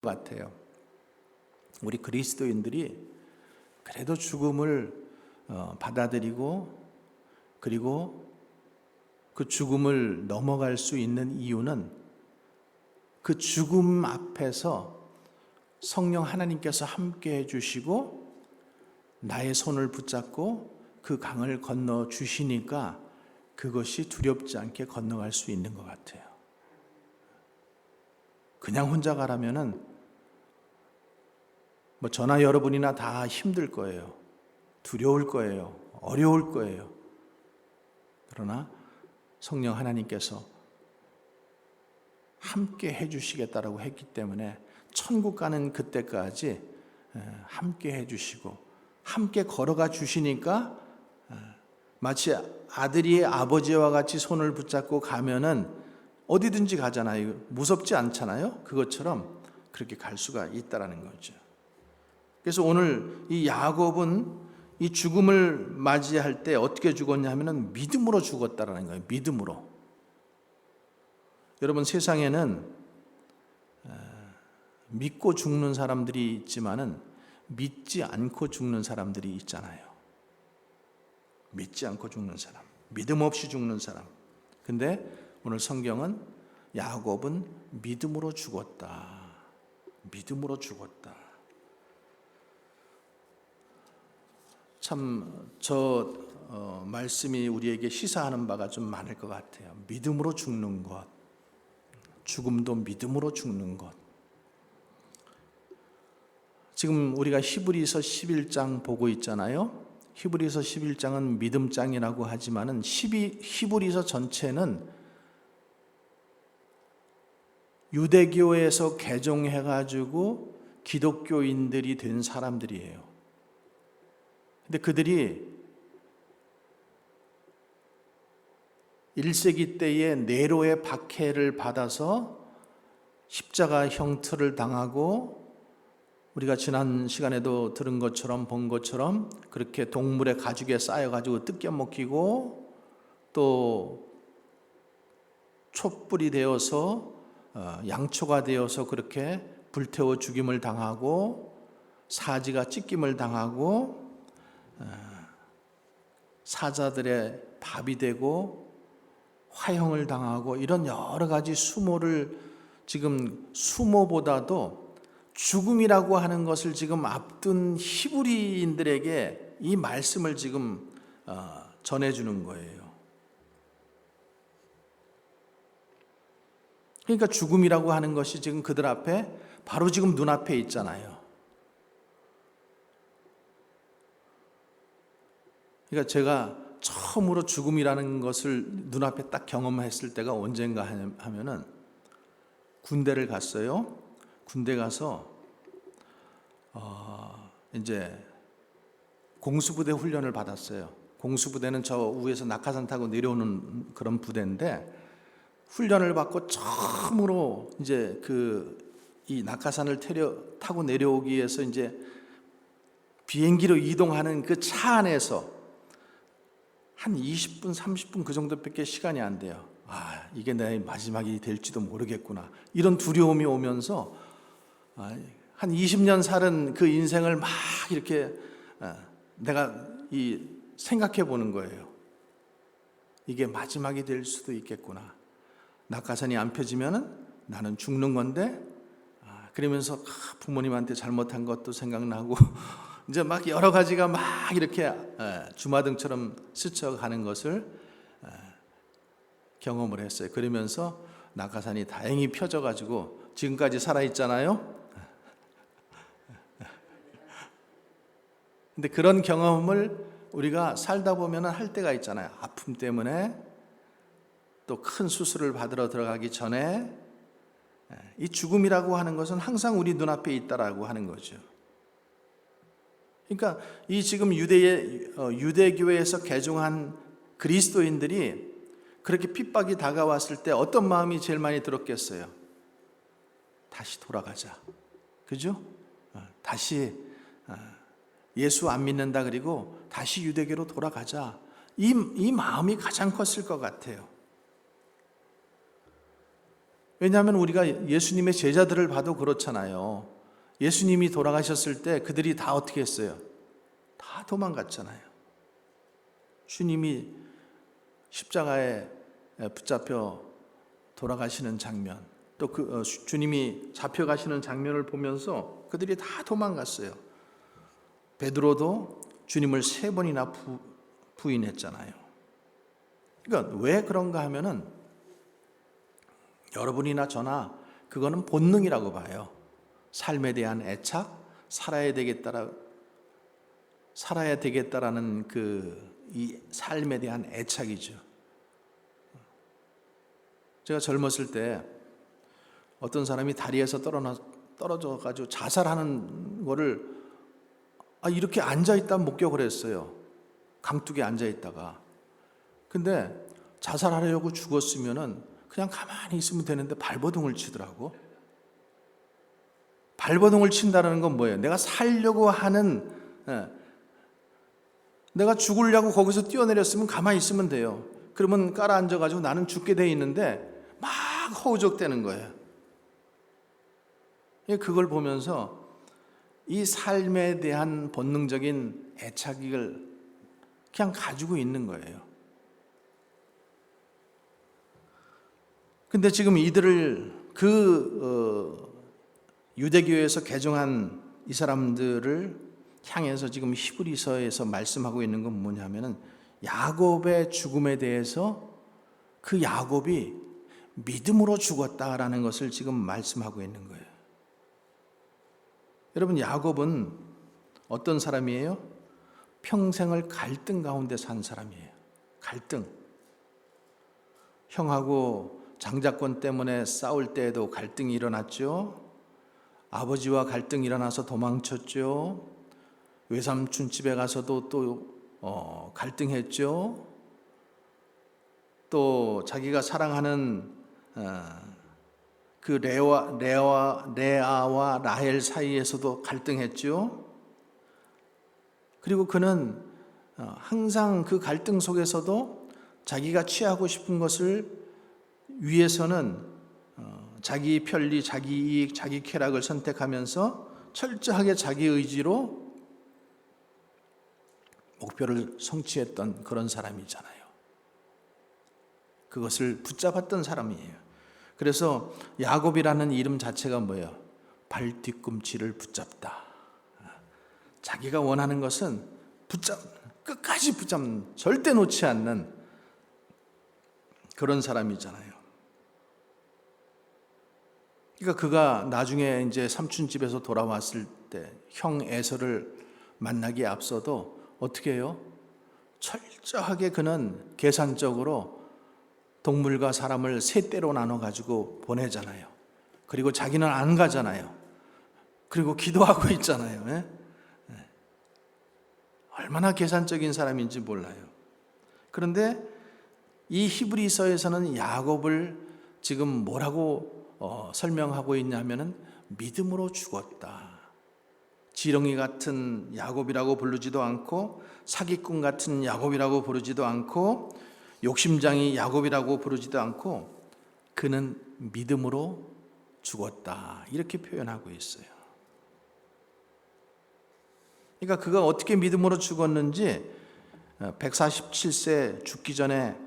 같아요. 우리 그리스도인들이 그래도 죽음을 받아들이고 그리고 그 죽음을 넘어갈 수 있는 이유는 그 죽음 앞에서 성령 하나님께서 함께 해주시고 나의 손을 붙잡고 그 강을 건너 주시니까 그것이 두렵지 않게 건너갈 수 있는 것 같아요. 그냥 혼자 가라면은 저나 여러분이나 다 힘들 거예요. 두려울 거예요. 어려울 거예요. 그러나 성령 하나님께서 함께 해주시겠다라고 했기 때문에 천국 가는 그때까지 함께 해주시고 함께 걸어가 주시니까 마치 아들이 아버지와 같이 손을 붙잡고 가면은 어디든지 가잖아요. 무섭지 않잖아요. 그것처럼 그렇게 갈 수가 있다라는 거죠. 그래서 오늘 이 야곱은 이 죽음을 맞이할 때 어떻게 죽었냐 하면은 믿음으로 죽었다라는 거예요. 믿음으로. 여러분, 세상에는 믿고 죽는 사람들이 있지만은 믿지 않고 죽는 사람들이 있잖아요. 믿지 않고 죽는 사람, 믿음 없이 죽는 사람. 근데 오늘 성경은 야곱은 믿음으로 죽었다. 믿음으로 죽었다. 참 저 말씀이 우리에게 시사하는 바가 좀 많을 것 같아요. 믿음으로 죽는 것, 죽음도 믿음으로 죽는 것. 지금 우리가 히브리서 11장 보고 있잖아요. 히브리서 11장은 믿음장이라고 하지만은 히브리서 전체는 유대교에서 개종해가지고 기독교인들이 된 사람들이에요. 근데 그들이 1세기 때에 네로의 박해를 받아서 십자가 형틀을 당하고 우리가 지난 시간에도 들은 것처럼 본 것처럼 그렇게 동물의 가죽에 쌓여가지고 뜯겨 먹히고 또 촛불이 되어서 양초가 되어서 그렇게 불태워 죽임을 당하고 사지가 찢김을 당하고 사자들의 밥이 되고 화형을 당하고 이런 여러 가지 수모를 지금 수모보다도 죽음이라고 하는 것을 지금 앞둔 히브리인들에게 이 말씀을 지금 전해주는 거예요. 그러니까 죽음이라고 하는 것이 지금 그들 앞에 바로 지금 눈앞에 있잖아요. 그러니까 제가 처음으로 죽음이라는 것을 눈앞에 딱 경험했을 때가 언젠가 하면은 군대를 갔어요. 군대 가서 이제 공수부대 훈련을 받았어요. 공수부대는 저 위에서 낙하산 타고 내려오는 그런 부대인데 훈련을 받고 처음으로 이제 이 낙하산을 타고 내려오기 위해서 이제 비행기로 이동하는 그 차 안에서 한 20분, 30분 그 정도밖에 시간이 안 돼요. 이게 내 마지막이 될지도 모르겠구나. 이런 두려움이 오면서 한 20년 살은 그 인생을 막 이렇게 내가 생각해 보는 거예요. 이게 마지막이 될 수도 있겠구나. 낙하산이 안 펴지면은 나는 죽는 건데, 그러면서 부모님한테 잘못한 것도 생각나고 이제 막 여러 가지가 막 이렇게 주마등처럼 스쳐가는 것을 경험을 했어요. 그러면서 낙하산이 다행히 펴져가지고 지금까지 살아있잖아요. 근데 그런 경험을 우리가 살다 보면 할 때가 있잖아요. 아픔 때문에 또 큰 수술을 받으러 들어가기 전에 이 죽음이라고 하는 것은 항상 우리 눈앞에 있다라고 하는 거죠. 그러니까 이 지금 유대교에서 개종한 그리스도인들이 그렇게 핍박이 다가왔을 때 어떤 마음이 제일 많이 들었겠어요? 다시 돌아가자. 그죠? 다시 예수 안 믿는다 그리고 다시 유대교로 돌아가자. 이 마음이 가장 컸을 것 같아요. 왜냐하면 우리가 예수님의 제자들을 봐도 그렇잖아요. 예수님이 돌아가셨을 때 그들이 다 어떻게 했어요? 다 도망갔잖아요. 주님이 십자가에 붙잡혀 돌아가시는 장면, 또 주님이 잡혀가시는 장면을 보면서 그들이 다 도망갔어요. 베드로도 주님을 3번이나 부인했잖아요. 그러니까 왜 그런가 하면은 여러분이나 저나 그거는 본능이라고 봐요. 삶에 대한 애착, 살아야 되겠다라는 이 삶에 대한 애착이죠. 제가 젊었을 때 어떤 사람이 다리에서 떨어져 가지고 자살하는 거를 이렇게 앉아 있다 목격을 했어요. 강둑에 앉아 있다가. 근데 자살하려고 죽었으면은 그냥 가만히 있으면 되는데 발버둥을 치더라고. 발버둥을 친다는 건 뭐예요? 내가 살려고 하는, 내가 죽으려고 거기서 뛰어내렸으면 가만히 있으면 돼요. 그러면 깔아앉아가지고 나는 죽게 돼 있는데 막 허우적대는 거예요. 그걸 보면서 이 삶에 대한 본능적인 애착을 그냥 가지고 있는 거예요. 근데 지금 이들을 유대교에서 개종한 이 사람들을 향해서 지금 히브리서에서 말씀하고 있는 건 뭐냐면은 야곱의 죽음에 대해서 그 야곱이 믿음으로 죽었다라는 것을 지금 말씀하고 있는 거예요. 여러분, 야곱은 어떤 사람이에요? 평생을 갈등 가운데 산 사람이에요. 갈등. 형하고 장자권 때문에 싸울 때에도 갈등이 일어났죠. 아버지와 갈등이 일어나서 도망쳤죠. 외삼촌 집에 가서도 또 갈등했죠. 또 자기가 사랑하는 그 레아와 라헬 사이에서도 갈등했죠. 그리고 그는 항상 그 갈등 속에서도 자기가 취하고 싶은 것을 위해서는 자기 편리, 자기 이익, 자기 쾌락을 선택하면서 철저하게 자기 의지로 목표를 성취했던 그런 사람이잖아요. 그것을 붙잡았던 사람이에요. 그래서 야곱이라는 이름 자체가 뭐예요? 발 뒤꿈치를 붙잡다. 자기가 원하는 것은 끝까지 붙잡는, 절대 놓지 않는 그런 사람이잖아요. 그러니까 그가 나중에 이제 삼촌 집에서 돌아왔을 때 형 에서를 만나기에 앞서도 어떻게 해요? 철저하게 그는 계산적으로 동물과 사람을 3대로 나눠 가지고 보내잖아요. 그리고 자기는 안 가잖아요. 그리고 기도하고 있잖아요. 얼마나 계산적인 사람인지 몰라요. 그런데 이 히브리서에서는 야곱을 지금 뭐라고 설명하고 있냐면은 믿음으로 죽었다. 지렁이 같은 야곱이라고 부르지도 않고 사기꾼 같은 야곱이라고 부르지도 않고 욕심장이 야곱이라고 부르지도 않고 그는 믿음으로 죽었다. 이렇게 표현하고 있어요. 그러니까 그가 어떻게 믿음으로 죽었는지 147세 죽기 전에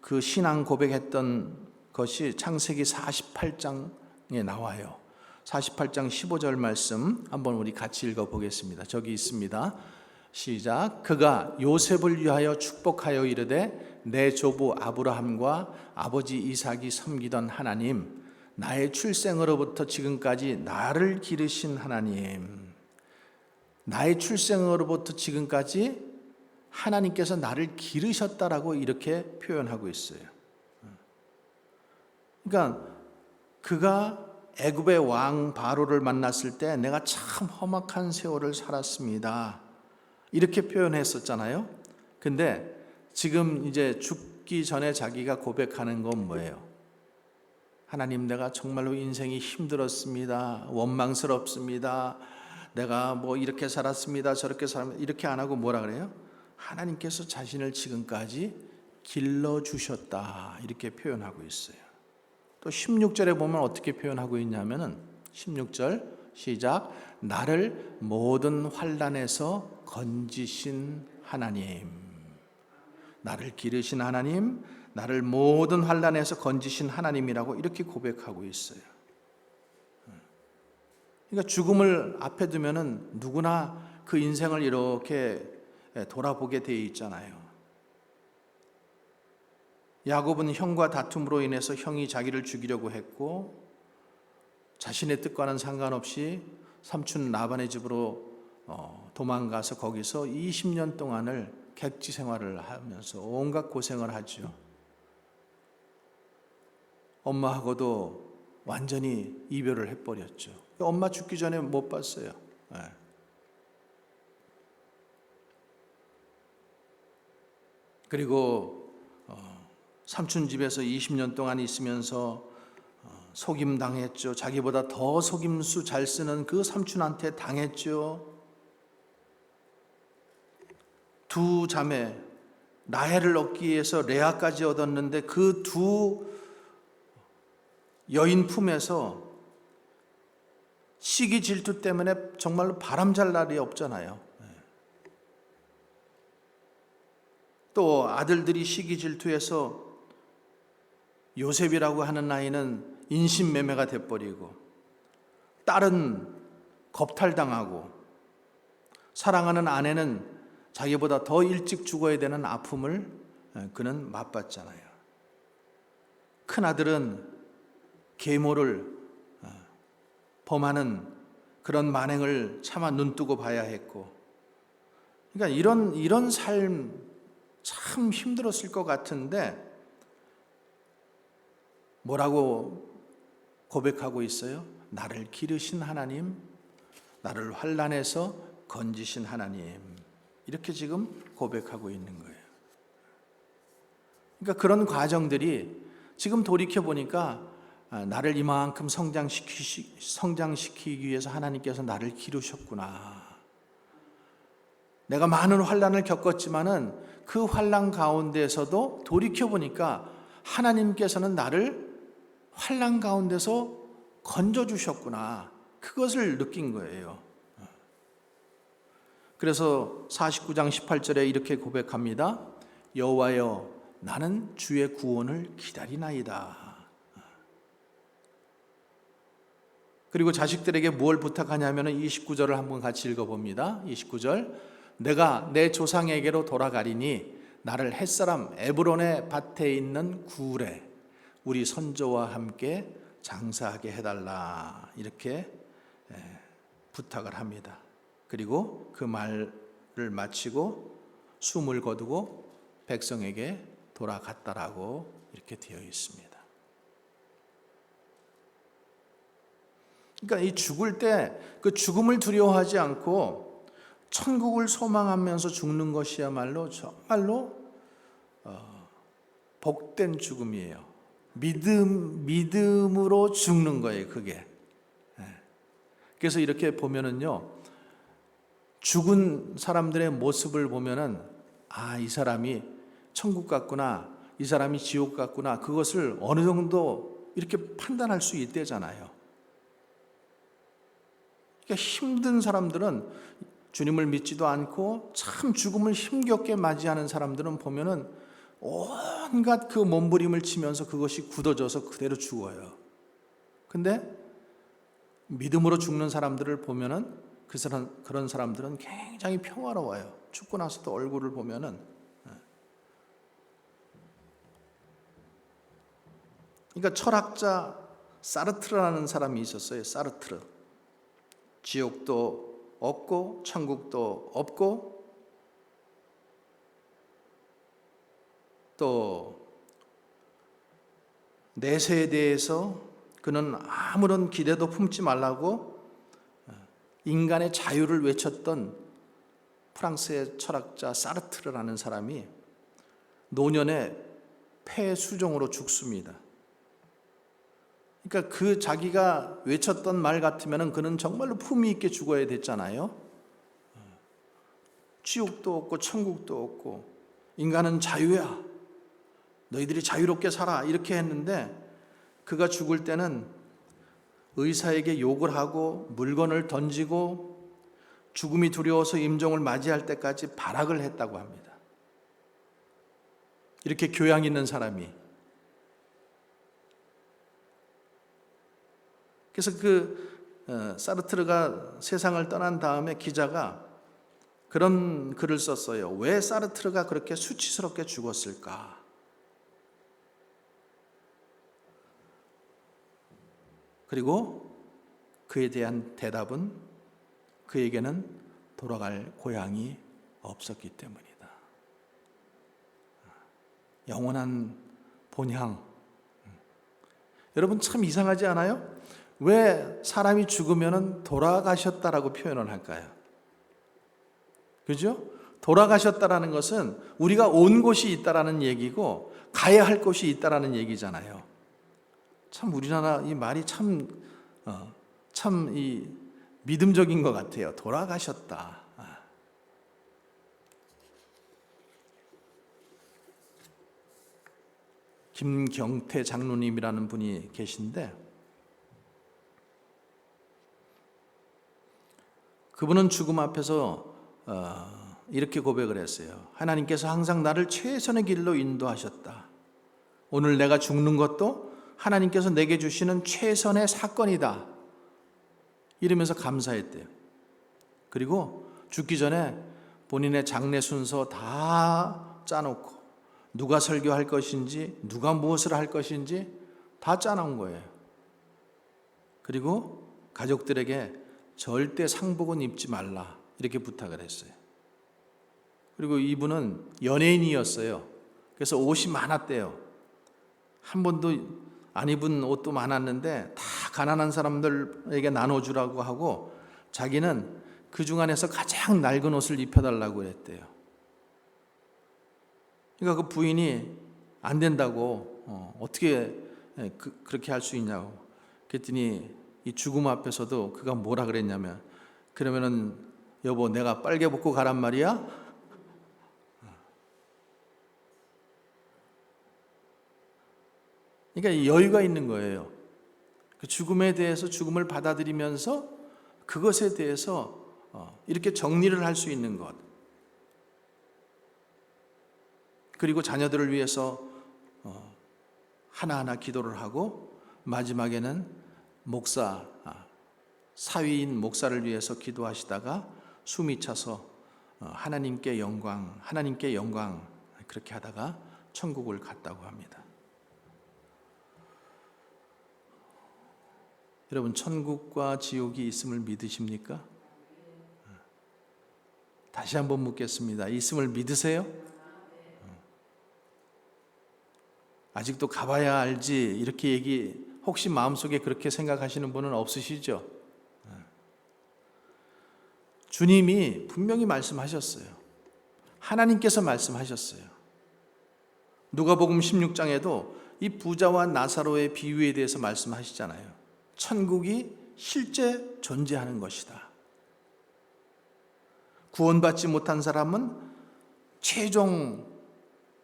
그 신앙 고백했던 것이 창세기 48장에 나와요. 48장 15절 말씀 한번 우리 같이 읽어보겠습니다. 저기 있습니다. 시작. 그가 요셉을 위하여 축복하여 이르되 내 조부 아브라함과 아버지 이삭이 섬기던 하나님, 나의 출생으로부터 지금까지 나를 기르신 하나님, 나의 출생으로부터 지금까지 하나님께서 나를 기르셨다라고 이렇게 표현하고 있어요. 그러니까 그가 애굽의 왕 바로를 만났을 때 내가 참 험악한 세월을 살았습니다. 이렇게 표현했었잖아요. 근데 지금 이제 죽기 전에 자기가 고백하는 건 뭐예요? 하나님, 내가 정말로 인생이 힘들었습니다. 원망스럽습니다. 내가 뭐 이렇게 살았습니다. 저렇게 살았습니다. 이렇게 안 하고 뭐라 그래요? 하나님께서 자신을 지금까지 길러주셨다. 이렇게 표현하고 있어요. 또 16절에 보면 어떻게 표현하고 있냐면은 16절 시작. 나를 모든 환난에서 건지신 하나님, 나를 기르신 하나님, 나를 모든 환난에서 건지신 하나님이라고 이렇게 고백하고 있어요. 그러니까 죽음을 앞에 두면은 누구나 그 인생을 이렇게 돌아보게 돼 있잖아요. 야곱은 형과 다툼으로 인해서 형이 자기를 죽이려고 했고, 자신의 뜻과는 상관없이 삼촌 라반의 집으로 도망가서 거기서 20년 동안을 객지 생활을 하면서 온갖 고생을 하죠. 엄마하고도 완전히 이별을 해버렸죠. 엄마 죽기 전에 못 봤어요. 그리고 삼촌 집에서 20년 동안 있으면서 속임 당했죠. 자기보다 더 속임수 잘 쓰는 그 삼촌한테 당했죠. 두 자매 라헬을 얻기 위해서 레아까지 얻었는데 그 두 여인 품에서 시기 질투 때문에 정말로 바람잘 날이 없잖아요. 또 아들들이 시기 질투해서 요셉이라고 하는 아이는 인신매매가 돼버리고, 딸은 겁탈당하고, 사랑하는 아내는 자기보다 더 일찍 죽어야 되는 아픔을 그는 맛봤잖아요. 큰아들은 계모를 범하는 그런 만행을 차마 눈뜨고 봐야 했고, 그러니까 이런 삶 참 힘들었을 것 같은데 뭐라고 고백하고 있어요? 나를 기르신 하나님, 나를 환난에서 건지신 하나님, 이렇게 지금 고백하고 있는 거예요. 그러니까 그런 과정들이 지금 돌이켜 보니까 나를 이만큼 성장시키기 위해서 하나님께서 나를 기르셨구나. 내가 많은 환난을 겪었지만은 그 환난 가운데서도 돌이켜 보니까 하나님께서는 나를 환난 가운데서 건져 주셨구나. 그것을 느낀 거예요. 그래서 49장 18절에 이렇게 고백합니다. 여호와여, 나는 주의 구원을 기다리나이다. 그리고 자식들에게 뭘 부탁하냐면 29절을 한번 같이 읽어봅니다. 29절. 내가 내 조상에게로 돌아가리니 나를 햇사람 에브론의 밭에 있는 굴에 우리 선조와 함께 장사하게 해달라. 이렇게 부탁을 합니다. 그리고 그 말을 마치고 숨을 거두고 백성에게 돌아갔다라고 이렇게 되어 있습니다. 그러니까 이 죽을 때 그 죽음을 두려워하지 않고 천국을 소망하면서 죽는 것이야말로 정말로 복된 죽음이에요. 믿음으로 죽는 거예요, 그게. 그래서 이렇게 보면은요, 죽은 사람들의 모습을 보면은 이 사람이 천국 같구나, 이 사람이 지옥 같구나, 그것을 어느 정도 이렇게 판단할 수 있대잖아요. 그러니까 힘든 사람들은, 주님을 믿지도 않고 참 죽음을 힘겹게 맞이하는 사람들은 보면은 온갖 그 몸부림을 치면서 그것이 굳어져서 그대로 죽어요. 근데 믿음으로 죽는 사람들을 보면은 그런 사람들은 굉장히 평화로워요. 죽고 나서도 얼굴을 보면은. 그러니까 철학자 사르트르라는 사람이 있었어요. 사르트르. 지옥도 없고 천국도 없고 또 내세에 대해서 그는 아무런 기대도 품지 말라고 인간의 자유를 외쳤던 프랑스의 철학자 사르트르라는 사람이 노년에 폐수종으로 죽습니다. 그러니까 그 자기가 외쳤던 말 같으면 그는 정말로 품위 있게 죽어야 됐잖아요. 지옥도 없고 천국도 없고 인간은 자유야. 너희들이 자유롭게 살아. 이렇게 했는데 그가 죽을 때는 의사에게 욕을 하고 물건을 던지고 죽음이 두려워서 임종을 맞이할 때까지 발악을 했다고 합니다. 이렇게 교양 있는 사람이. 그래서 사르트르가 세상을 떠난 다음에 기자가 그런 글을 썼어요. 왜 사르트르가 그렇게 수치스럽게 죽었을까? 그리고 그에 대한 대답은 그에게는 돌아갈 고향이 없었기 때문이다. 영원한 본향. 여러분 참 이상하지 않아요? 왜 사람이 죽으면 돌아가셨다라고 표현을 할까요? 그죠? 돌아가셨다라는 것은 우리가 온 곳이 있다라는 얘기고 가야 할 곳이 있다라는 얘기잖아요. 참 우리나라 이 말이 참 이 믿음적인 것 같아요. 돌아가셨다. 김경태 장로님이라는 분이 계신데 그분은 죽음 앞에서 이렇게 고백을 했어요. 하나님께서 항상 나를 최선의 길로 인도하셨다. 오늘 내가 죽는 것도 하나님께서 내게 주시는 최선의 사건이다. 이러면서 감사했대요. 그리고 죽기 전에 본인의 장례 순서 다 짜놓고 누가 설교할 것인지 누가 무엇을 할 것인지 다 짜놓은 거예요. 그리고 가족들에게 절대 상복은 입지 말라 이렇게 부탁을 했어요. 그리고 이분은 연예인이었어요. 그래서 옷이 많았대요. 한 번도 안 입은 옷도 많았는데 다 가난한 사람들에게 나눠주라고 하고 자기는 그중 안에서 가장 낡은 옷을 입혀달라고 했대요. 그러니까 그 부인이 안 된다고 어떻게 그렇게 할 수 있냐고 그랬더니 이 죽음 앞에서도 그가 뭐라 그랬냐면 그러면은 여보 내가 빨개 벗고 가란 말이야? 그러니까 여유가 있는 거예요. 그 죽음에 대해서 죽음을 받아들이면서 그것에 대해서 이렇게 정리를 할 수 있는 것. 그리고 자녀들을 위해서 하나하나 기도를 하고 마지막에는 사위인 목사를 위해서 기도하시다가 숨이 차서 하나님께 영광 그렇게 하다가 천국을 갔다고 합니다. 여러분 천국과 지옥이 있음을 믿으십니까? 다시 한번 묻겠습니다. 있음을 믿으세요? 아직도 가봐야 알지 이렇게 혹시 마음속에 그렇게 생각하시는 분은 없으시죠? 주님이 분명히 말씀하셨어요. 하나님께서 말씀하셨어요. 누가복음 16장에도 이 부자와 나사로의 비유에 대해서 말씀하시잖아요. 천국이 실제 존재하는 것이다. 구원받지 못한 사람은 최종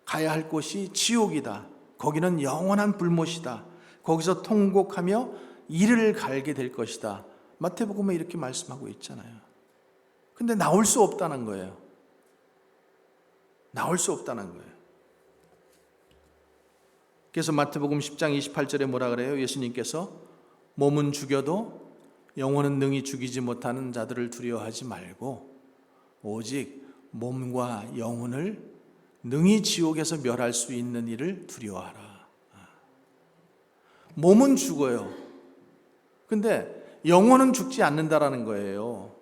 가야 할 곳이 지옥이다. 거기는 영원한 불못이다. 거기서 통곡하며 이를 갈게 될 것이다. 마태복음에 이렇게 말씀하고 있잖아요. 근데 나올 수 없다는 거예요. 나올 수 없다는 거예요. 그래서 마태복음 10장 28절에 뭐라 그래요? 예수님께서 몸은 죽여도 영혼은 능히 죽이지 못하는 자들을 두려워하지 말고 오직 몸과 영혼을 능히 지옥에서 멸할 수 있는 이를 두려워하라. 몸은 죽어요. 근데 영혼은 죽지 않는다라는 거예요.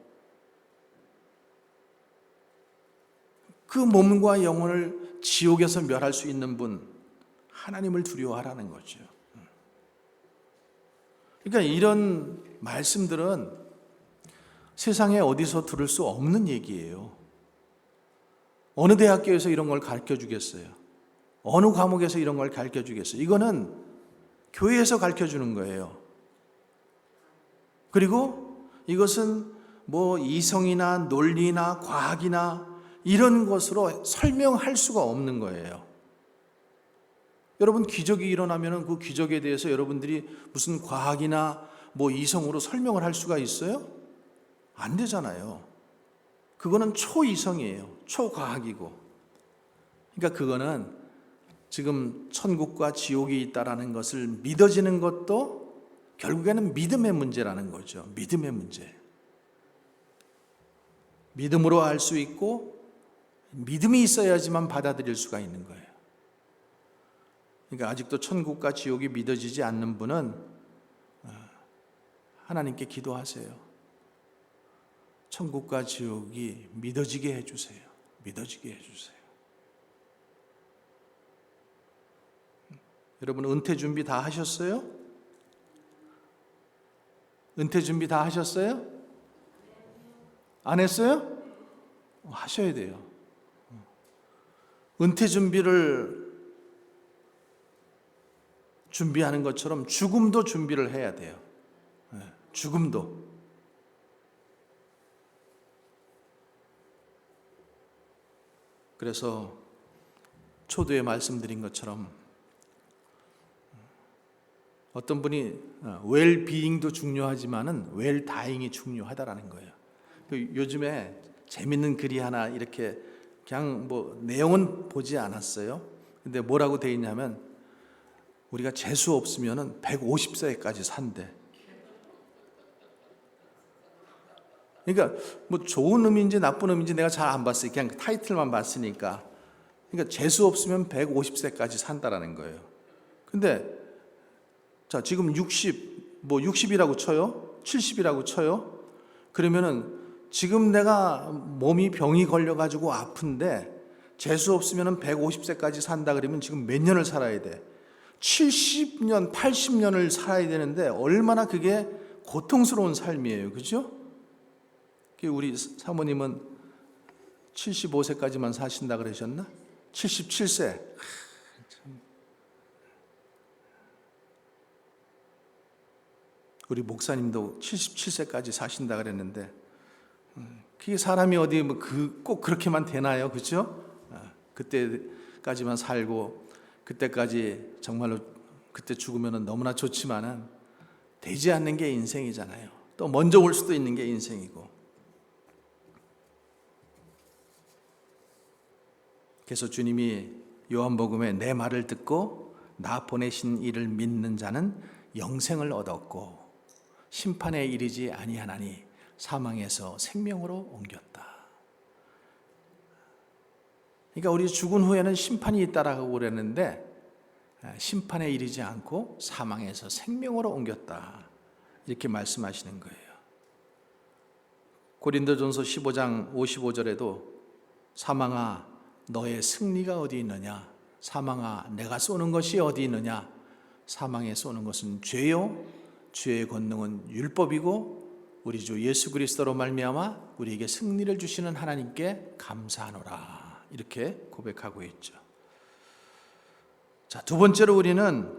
그 몸과 영혼을 지옥에서 멸할 수 있는 분, 하나님을 두려워하라는 거죠. 그러니까 이런 말씀들은 세상에 어디서 들을 수 없는 얘기예요. 어느 대학교에서 이런 걸 가르쳐 주겠어요? 어느 과목에서 이런 걸 가르쳐 주겠어요? 이거는 교회에서 가르쳐 주는 거예요. 그리고 이것은 뭐 이성이나 논리나 과학이나 이런 것으로 설명할 수가 없는 거예요. 여러분 기적이 일어나면 그 기적에 대해서 여러분들이 무슨 과학이나 뭐 이성으로 설명을 할 수가 있어요? 안 되잖아요. 그거는 초이성이에요. 초과학이고. 그러니까 그거는 지금 천국과 지옥이 있다라는 것을 믿어지는 것도 결국에는 믿음의 문제라는 거죠. 믿음의 문제. 믿음으로 알 수 있고 믿음이 있어야지만 받아들일 수가 있는 거예요. 그러니까 아직도 천국과 지옥이 믿어지지 않는 분은 하나님께 기도하세요. 천국과 지옥이 믿어지게 해주세요. 믿어지게 해주세요. 여러분 은퇴 준비 다 하셨어요? 은퇴 준비 다 하셨어요? 안 했어요? 하셔야 돼요. 은퇴 준비를 준비하는 것처럼 죽음도 준비를 해야 돼요. 죽음도. 그래서 초두에 말씀드린 것처럼 어떤 분이 웰비잉도 중요하지만은 웰다잉이 중요하다라는 거예요. 요즘에 재밌는 글이 하나 이렇게 그냥 뭐 내용은 보지 않았어요. 근데 뭐라고 돼 있냐면 우리가 재수 없으면은 150세까지 산대. 그러니까 뭐 좋은 의미인지 나쁜 의미인지 내가 잘 안 봤어요. 그냥 타이틀만 봤으니까. 그러니까 재수 없으면 150세까지 산다라는 거예요. 근데 자, 지금 60이라고 쳐요. 70이라고 쳐요. 그러면은 지금 내가 몸이 병이 걸려가지고 아픈데 재수 없으면 150세까지 산다 그러면 지금 몇 년을 살아야 돼? 70년, 80년을 살아야 되는데 얼마나 그게 고통스러운 삶이에요. 그죠? 우리 사모님은 75세까지만 사신다 그러셨나? 77세. 우리 목사님도 77세까지 사신다 그랬는데 그게 사람이 어디 뭐 꼭 그렇게만 되나요? 그렇죠? 그때까지만 살고 그때까지 정말로 그때 죽으면 너무나 좋지만은 되지 않는 게 인생이잖아요. 또 먼저 올 수도 있는 게 인생이고. 그래서 주님이 요한복음에 내 말을 듣고 나 보내신 이를 믿는 자는 영생을 얻었고 심판에 이르지 아니하나니 사망에서 생명으로 옮겼다. 그러니까 우리 죽은 후에는 심판이 있다라고 그랬는데 심판에 이르지 않고 사망에서 생명으로 옮겼다. 이렇게 말씀하시는 거예요. 고린도전서 15장 55절에도 사망아 너의 승리가 어디 있느냐? 사망아 내가 쏘는 것이 어디 있느냐? 사망에 쏘는 것은 죄요 죄의 권능은 율법이고 우리 주 예수 그리스도로 말미암아 우리에게 승리를 주시는 하나님께 감사하노라. 이렇게 고백하고 있죠. 자, 두 번째로 우리는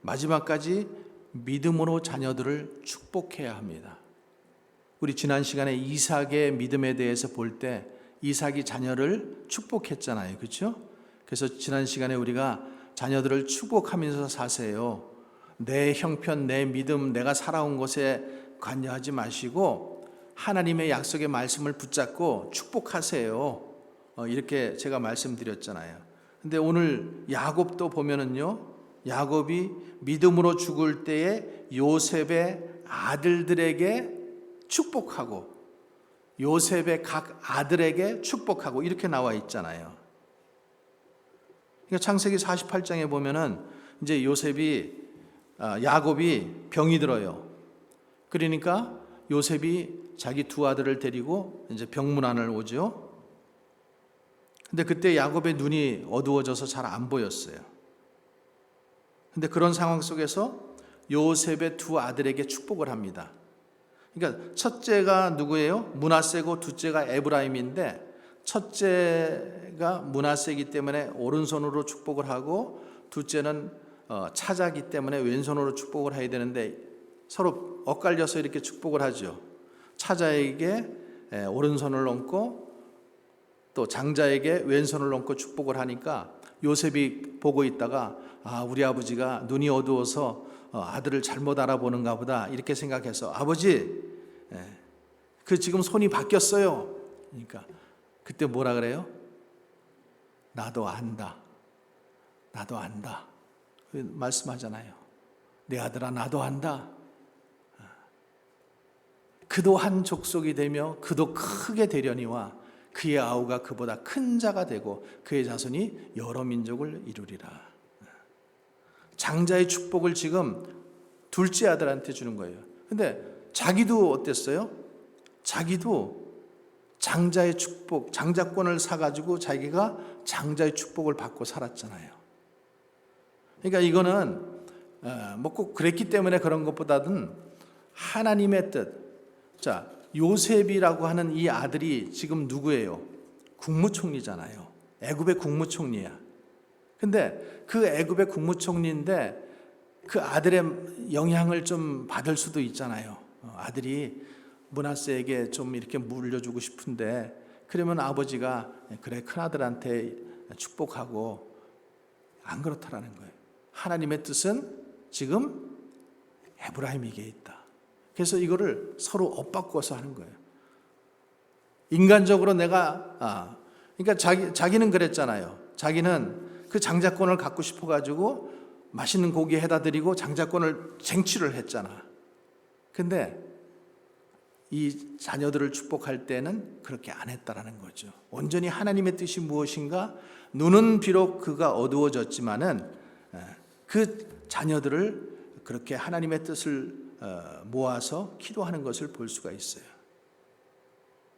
마지막까지 믿음으로 자녀들을 축복해야 합니다. 우리 지난 시간에 이삭의 믿음에 대해서 볼 때 이삭이 자녀를 축복했잖아요. 그렇죠? 그래서 지난 시간에 우리가 자녀들을 축복하면서 사세요. 내 형편, 내 믿음, 내가 살아온 것에 관여하지 마시고 하나님의 약속의 말씀을 붙잡고 축복하세요. 이렇게 제가 말씀드렸잖아요. 근데 오늘 야곱도 보면은요, 야곱이 믿음으로 죽을 때에 요셉의 아들들에게 축복하고 요셉의 각 아들에게 축복하고 이렇게 나와 있잖아요. 그러니까 창세기 48장에 보면은 이제 야곱이 병이 들어요. 그러니까 요셉이 자기 두 아들을 데리고 이제 병문안을 오죠. 근데 그때 야곱의 눈이 어두워져서 잘 안 보였어요. 근데 그런 상황 속에서 요셉의 두 아들에게 축복을 합니다. 그러니까 첫째가 누구예요? 므낫세고 둘째가 에브라임인데 첫째가 므낫세이기 때문에 오른손으로 축복을 하고 둘째는 차자기 때문에 왼손으로 축복을 해야 되는데 서로 엇갈려서 이렇게 축복을 하죠. 차자에게 오른손을 얹고 또 장자에게 왼손을 얹고 축복을 하니까 요셉이 보고 있다가 우리 아버지가 눈이 어두워서 아들을 잘못 알아보는가 보다 이렇게 생각해서 아버지, 그 지금 손이 바뀌었어요. 그러니까 그때 뭐라 그래요? 나도 안다. 나도 안다. 말씀하잖아요. 내 아들아, 나도 안다. 그도 한 족속이 되며 그도 크게 되려니와 그의 아우가 그보다 큰 자가 되고 그의 자손이 여러 민족을 이루리라. 장자의 축복을 지금 둘째 아들한테 주는 거예요. 근데 자기도 어땠어요? 자기도 장자의 축복, 장자권을 사가지고 자기가 장자의 축복을 받고 살았잖아요. 그러니까 이거는 뭐 꼭 그랬기 때문에 그런 것보다는 하나님의 뜻. 자, 요셉이라고 하는 이 아들이 지금 누구예요? 국무총리잖아요. 애굽의 국무총리야. 근데 그 애굽의 국무총리인데 그 아들의 영향을 좀 받을 수도 있잖아요. 아들이 므낫세에게 좀 이렇게 물려주고 싶은데 그러면 아버지가 그래 큰아들한테 축복하고, 안 그렇다라는 거예요. 하나님의 뜻은 지금 에브라임에게 있다. 그래서 이거를 서로 엇바꿔서 하는 거예요. 인간적으로 내가 그러니까 자기는 그랬잖아요. 자기는 그 장자권을 갖고 싶어가지고 맛있는 고기 해다 드리고 장자권을 쟁취를 했잖아. 근데 이 자녀들을 축복할 때는 그렇게 안 했다라는 거죠. 온전히 하나님의 뜻이 무엇인가, 눈은 비록 그가 어두워졌지만은 그 자녀들을 그렇게 하나님의 뜻을 모아서 기도하는 것을 볼 수가 있어요.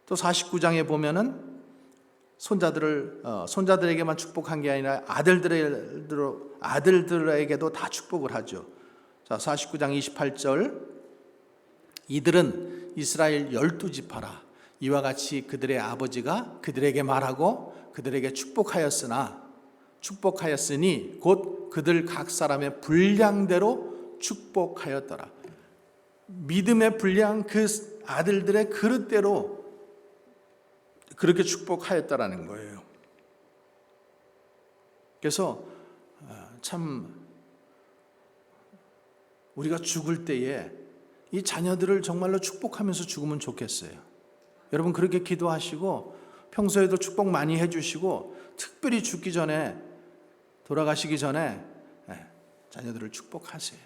또 49장에 보면은 손자들에게만 축복한 게 아니라 아들들에게도 다 축복을 하죠. 자, 49장 28절, 이들은 이스라엘 12지파라. 이와 같이 그들의 아버지가 그들에게 말하고 그들에게 축복하였으니 곧 그들 각 사람의 분량대로 축복하였더라. 믿음의 분량, 그 아들들의 그릇대로 그렇게 축복하였다라는 거예요. 그래서 참 우리가 죽을 때에 이 자녀들을 정말로 축복하면서 죽으면 좋겠어요. 여러분 그렇게 기도하시고 평소에도 축복 많이 해주시고 특별히 죽기 전에, 돌아가시기 전에 자녀들을 축복하세요.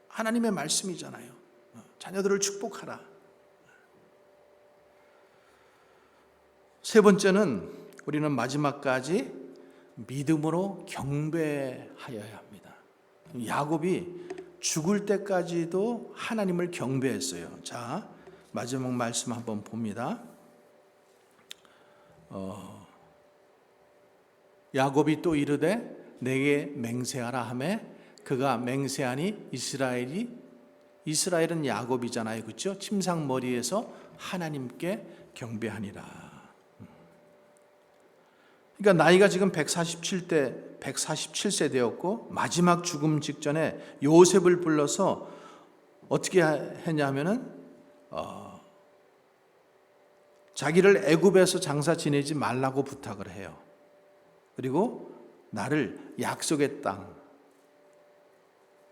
하나님의 말씀이잖아요. 자녀들을 축복하라. 세 번째는 우리는 마지막까지 믿음으로 경배하여야 합니다. 야곱이 죽을 때까지도 하나님을 경배했어요. 자, 마지막 말씀 한번 봅니다. 야곱이 또 이르되 내게 맹세하라 하매 그가 맹세하니 이스라엘은 야곱이잖아요. 그렇죠? 침상머리에서 하나님께 경배하니라. 그러니까 나이가 지금 147세 되었고 마지막 죽음 직전에 요셉을 불러서 어떻게 했냐면은 자기를 애굽에서 장사 지내지 말라고 부탁을 해요. 그리고 나를 약속의 땅,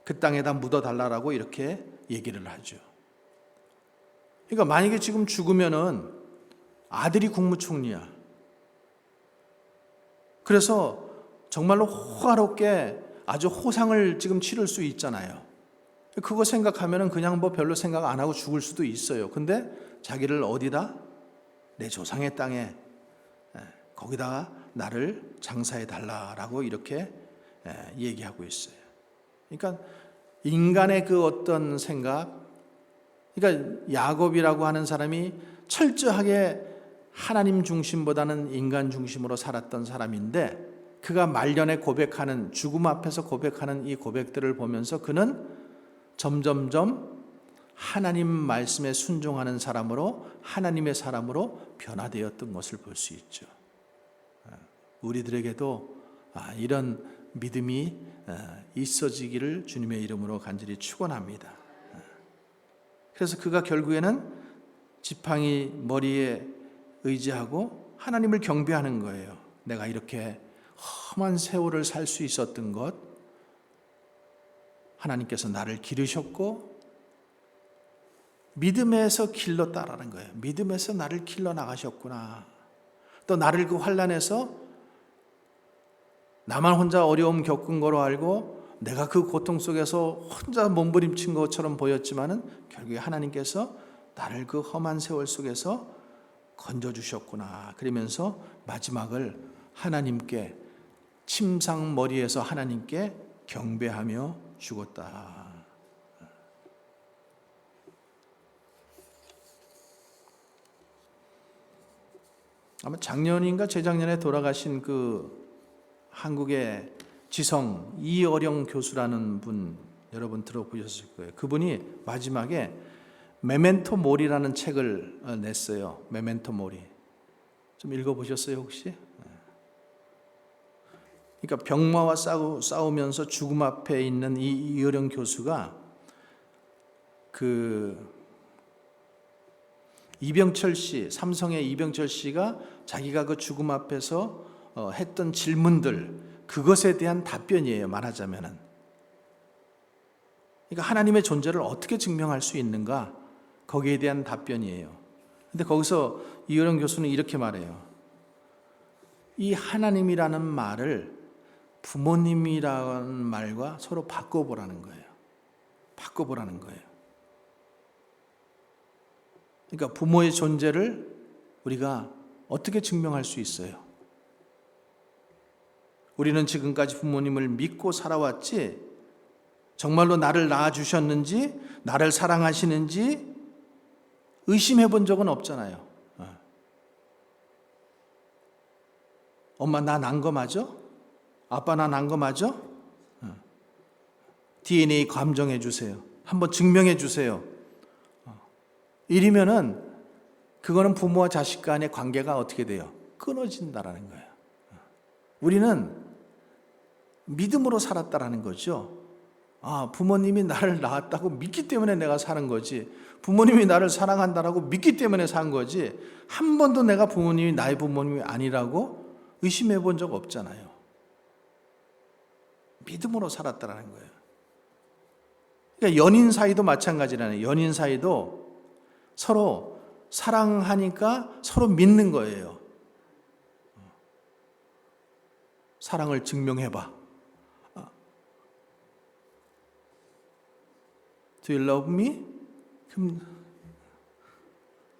그 땅에다 묻어달라고 이렇게 얘기를 하죠. 그러니까 만약에 지금 죽으면은 아들이 국무총리야. 그래서 정말로 호화롭게 아주 호상을 지금 치를 수 있잖아요. 그거 생각하면은 그냥 뭐 별로 생각 안 하고 죽을 수도 있어요. 근데 자기를 어디다? 내 조상의 땅에, 거기다가 나를 장사해 달라라고 이렇게 얘기하고 있어요. 그러니까 인간의 그 어떤 생각, 그러니까 야곱이라고 하는 사람이 철저하게 하나님 중심보다는 인간 중심으로 살았던 사람인데, 그가 말년에 고백하는, 죽음 앞에서 고백하는 이 고백들을 보면서 그는 점점점 하나님 말씀에 순종하는 사람으로, 하나님의 사람으로 변화되었던 것을 볼 수 있죠. 우리들에게도 이런 믿음이 있어지기를 주님의 이름으로 간절히 축원합니다. 그래서 그가 결국에는 지팡이 머리에 의지하고 하나님을 경배하는 거예요. 내가 이렇게 험한 세월을 살 수 있었던 것, 하나님께서 나를 기르셨고 믿음에서 길렀다라는 거예요. 믿음에서 나를 길러 나가셨구나. 또 나를 그 환난에서 나만 혼자 어려움 겪은 거로 알고 내가 그 고통 속에서 혼자 몸부림친 것처럼 보였지만은 결국에 하나님께서 나를 그 험한 세월 속에서 건져주셨구나. 그러면서 마지막을 하나님께 침상머리에서 하나님께 경배하며 죽었다. 아마 작년인가 재작년에 돌아가신 그 한국의 지성 이어령 교수라는 분 여러분 들어보셨을 거예요. 그분이 마지막에 메멘토 모리라는 책을 냈어요. 메멘토 모리. 좀 읽어보셨어요 혹시? 그러니까 병마와 싸우면서 죽음 앞에 있는 이 이어령 교수가 그 이병철 씨, 삼성의 이병철 씨가 자기가 그 죽음 앞에서 했던 질문들, 그것에 대한 답변이에요, 말하자면은. 그러니까 하나님의 존재를 어떻게 증명할 수 있는가? 거기에 대한 답변이에요. 근데 거기서 이어령 교수는 이렇게 말해요. 이 하나님이라는 말을 부모님이라는 말과 서로 바꿔보라는 거예요. 바꿔보라는 거예요. 그러니까 부모의 존재를 우리가 어떻게 증명할 수 있어요? 우리는 지금까지 부모님을 믿고 살아왔지 정말로 나를 낳아주셨는지 나를 사랑하시는지 의심해 본 적은 없잖아요. 엄마 나 난 거 맞아? 아빠 나 난 거 맞아? DNA 감정해 주세요. 한번 증명해 주세요. 이러면은 그거는 부모와 자식 간의 관계가 어떻게 돼요? 끊어진다라는 거예요. 우리는 믿음으로 살았다라는 거죠. 아, 부모님이 나를 낳았다고 믿기 때문에 내가 사는 거지. 부모님이 나를 사랑한다라고 믿기 때문에 산 거지. 한 번도 내가 부모님이 나의 부모님이 아니라고 의심해 본 적 없잖아요. 믿음으로 살았다라는 거예요. 그러니까 연인 사이도 마찬가지라는, 연인 사이도 서로 사랑하니까 서로 믿는 거예요. 사랑을 증명해봐. Do you love me?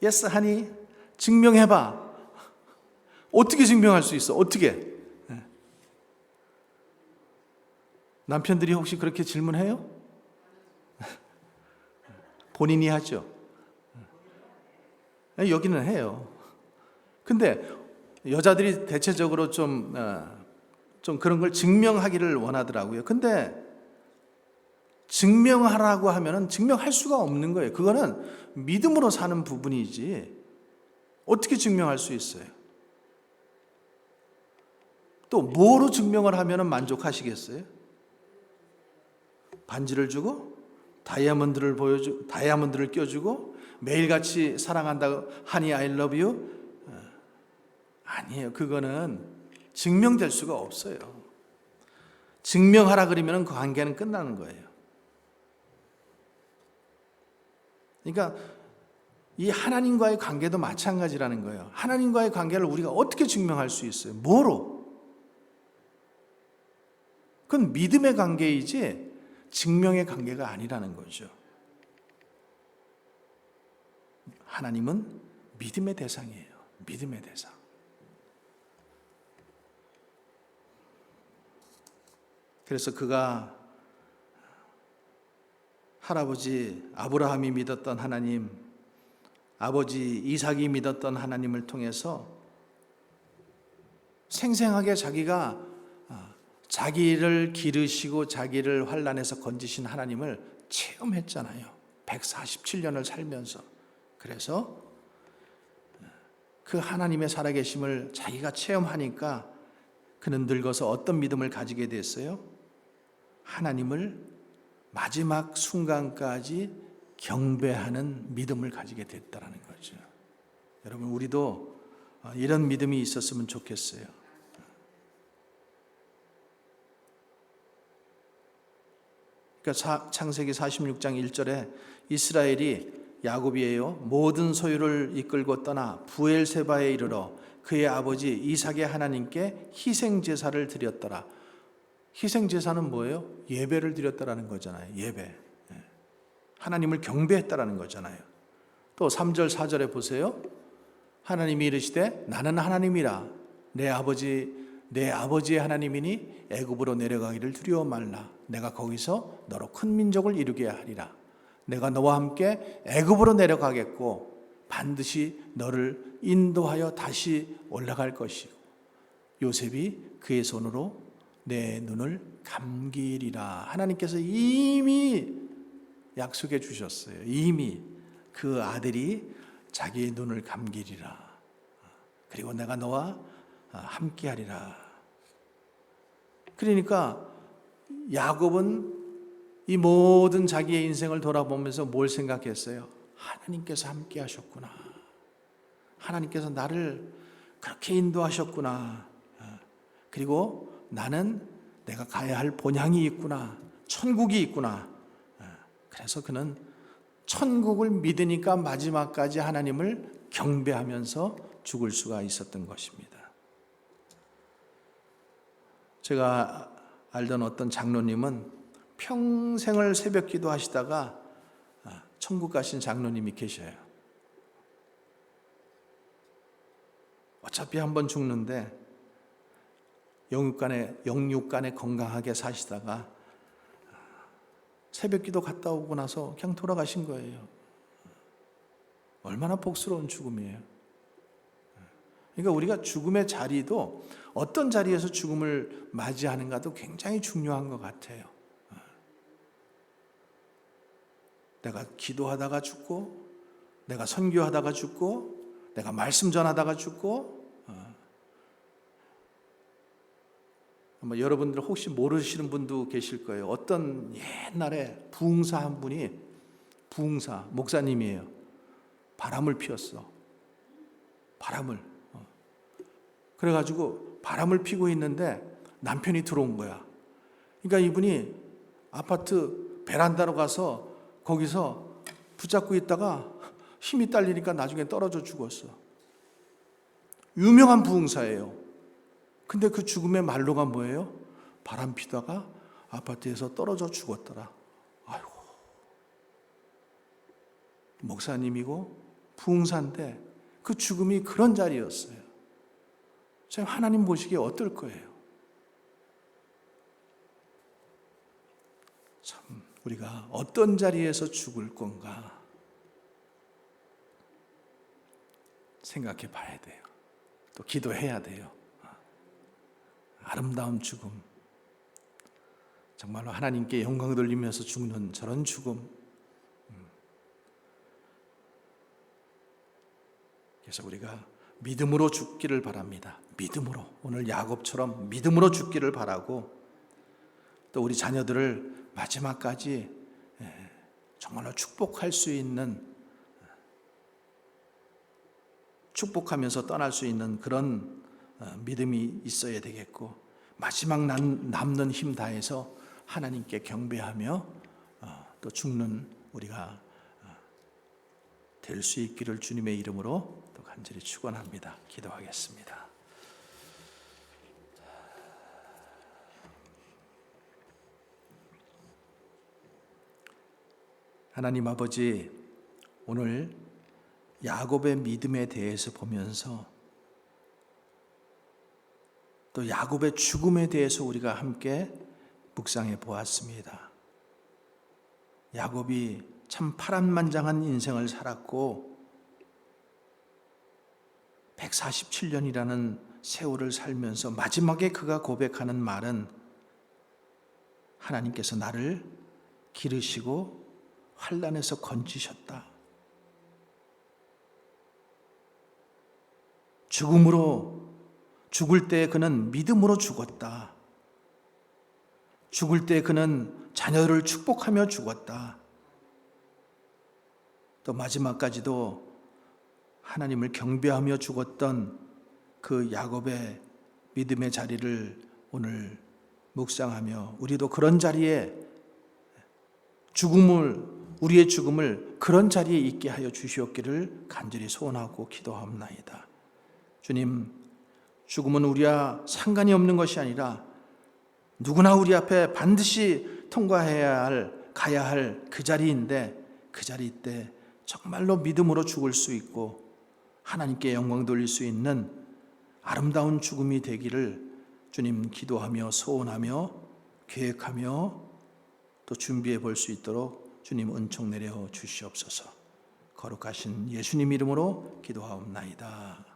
Yes, honey. 증명해봐. 어떻게 증명할 수 있어? 어떻게? 남편들이 혹시 그렇게 질문해요? 본인이 하죠. 여기는 해요. 근데 여자들이 대체적으로 좀 그런 걸 증명하기를 원하더라고요. 근데 증명하라고 하면은 증명할 수가 없는 거예요. 그거는 믿음으로 사는 부분이지 어떻게 증명할 수 있어요? 또 뭐로 증명을 하면은 만족하시겠어요? 반지를 주고 다이아몬드를 껴주고 매일같이 사랑한다고 하니 I love you? 아니에요. 그거는 증명될 수가 없어요. 증명하라 그러면 그 관계는 끝나는 거예요. 그러니까 이 하나님과의 관계도 마찬가지라는 거예요. 하나님과의 관계를 우리가 어떻게 증명할 수 있어요? 뭐로? 그건 믿음의 관계이지 증명의 관계가 아니라는 거죠. 하나님은 믿음의 대상이에요. 믿음의 대상. 그래서 그가 할아버지 아브라함이 믿었던 하나님, 아버지 이삭이 믿었던 하나님을 통해서 생생하게 자기가 자기를 기르시고 자기를 환난에서 건지신 하나님을 체험했잖아요. 147년을 살면서. 그래서 그 하나님의 살아계심을 자기가 체험하니까 그는 늙어서 어떤 믿음을 가지게 됐어요? 하나님을 마지막 순간까지 경배하는 믿음을 가지게 됐다는 거죠. 여러분, 우리도 이런 믿음이 있었으면 좋겠어요. 그러니까 창세기 46장 1절에 이스라엘이 야곱이에요. 모든 소유를 이끌고 떠나 부엘세바에 이르러 그의 아버지 이삭의 하나님께 희생제사를 드렸더라. 희생제사는 뭐예요? 예배를 드렸다라는 거잖아요. 예배. 하나님을 경배했다라는 거잖아요. 또 3절 4절에 보세요. 하나님이 이르시되 나는 하나님이라 내 아버지의 하나님이니 애굽으로 내려가기를 두려워 말라. 내가 거기서 너로 큰 민족을 이루게 하리라. 내가 너와 함께 애굽으로 내려가겠고 반드시 너를 인도하여 다시 올라갈 것이고 요셉이 그의 손으로 내 눈을 감기리라. 하나님께서 이미 약속해 주셨어요. 이미 그 아들이 자기의 눈을 감기리라. 그리고 내가 너와 함께하리라. 그러니까 야곱은 이 모든 자기의 인생을 돌아보면서 뭘 생각했어요? 하나님께서 함께 하셨구나. 하나님께서 나를 그렇게 인도하셨구나. 그리고 나는 내가 가야 할 본향이 있구나. 천국이 있구나. 그래서 그는 천국을 믿으니까 마지막까지 하나님을 경배하면서 죽을 수가 있었던 것입니다. 제가 알던 어떤 장로님은 평생을 새벽 기도하시다가 천국 가신 장로님이 계셔요. 어차피 한번 죽는데 영육간에 건강하게 사시다가 새벽 기도 갔다 오고 나서 그냥 돌아가신 거예요. 얼마나 복스러운 죽음이에요. 그러니까 우리가 죽음의 자리도 어떤 자리에서 죽음을 맞이하는가도 굉장히 중요한 것 같아요. 내가 기도하다가 죽고, 내가 선교하다가 죽고, 내가 말씀 전하다가 죽고, 아마 여러분들 혹시 모르시는 분도 계실 거예요. 어떤 옛날에 부흥사 한 분이, 부흥사 목사님이에요. 바람을 피웠어. 바람을. 그래가지고 바람을 피고 있는데 남편이 들어온 거야. 그러니까 이분이 아파트 베란다로 가서 거기서 붙잡고 있다가 힘이 딸리니까 나중에 떨어져 죽었어. 유명한 부흥사예요. 근데 그 죽음의 말로가 뭐예요? 바람 피다가 아파트에서 떨어져 죽었더라. 아이고. 목사님이고 부흥사인데 그 죽음이 그런 자리였어요. 참 하나님 보시기에 어떨 거예요? 참 우리가 어떤 자리에서 죽을 건가 생각해 봐야 돼요. 또 기도해야 돼요. 아름다운 죽음, 정말로 하나님께 영광 돌리면서 죽는 저런 죽음. 그래서 우리가 믿음으로 죽기를 바랍니다. 믿음으로, 오늘 야곱처럼 믿음으로 죽기를 바라고, 또 우리 자녀들을 마지막까지 정말로 축복할 수 있는, 축복하면서 떠날 수 있는 그런 믿음이 있어야 되겠고, 마지막 남는 힘 다해서 하나님께 경배하며 또 죽는 우리가 될 수 있기를 주님의 이름으로 또 간절히 축원합니다. 기도하겠습니다. 하나님 아버지, 오늘 야곱의 믿음에 대해서 보면서 또 야곱의 죽음에 대해서 우리가 함께 묵상해 보았습니다. 야곱이 참 파란만장한 인생을 살았고 147년이라는 세월을 살면서 마지막에 그가 고백하는 말은 하나님께서 나를 기르시고 환난에서 건지셨다. 죽을 때 그는 믿음으로 죽었다. 죽을 때 그는 자녀를 축복하며 죽었다. 또 마지막까지도 하나님을 경배하며 죽었던 그 야곱의 믿음의 자리를 오늘 묵상하며 우리도 그런 자리에 우리의 죽음을 그런 자리에 있게 하여 주시옵기를 간절히 소원하고 기도하옵나이다. 주님, 죽음은 우리와 상관이 없는 것이 아니라 누구나 우리 앞에 반드시 가야 할 그 자리인데, 그 자리 때 정말로 믿음으로 죽을 수 있고 하나님께 영광 돌릴 수 있는 아름다운 죽음이 되기를 주님 기도하며 소원하며 계획하며 또 준비해 볼 수 있도록 주님 은총 내려 주시옵소서. 거룩하신 예수님 이름으로 기도하옵나이다.